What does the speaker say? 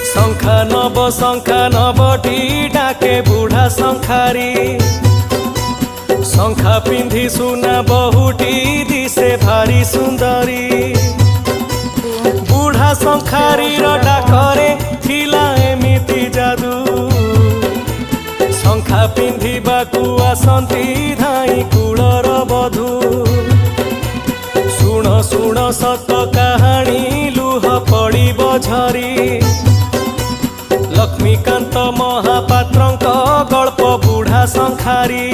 शंखा नबटी डाके बुढ़ा शंखारी शंखा पिंधि सुना बहुटी दिसे भारी सुंदरी बुढ़ा शंखारी डाकरे थिला एमिति जादू शंखा पिंधिबाकू आसंती धाई कूलर बधू शुण शुण सत कहानी लुह पड़िब झरी लक्ष्मीकांत महापात्रंक गल्प बुढ़ा शंखारी।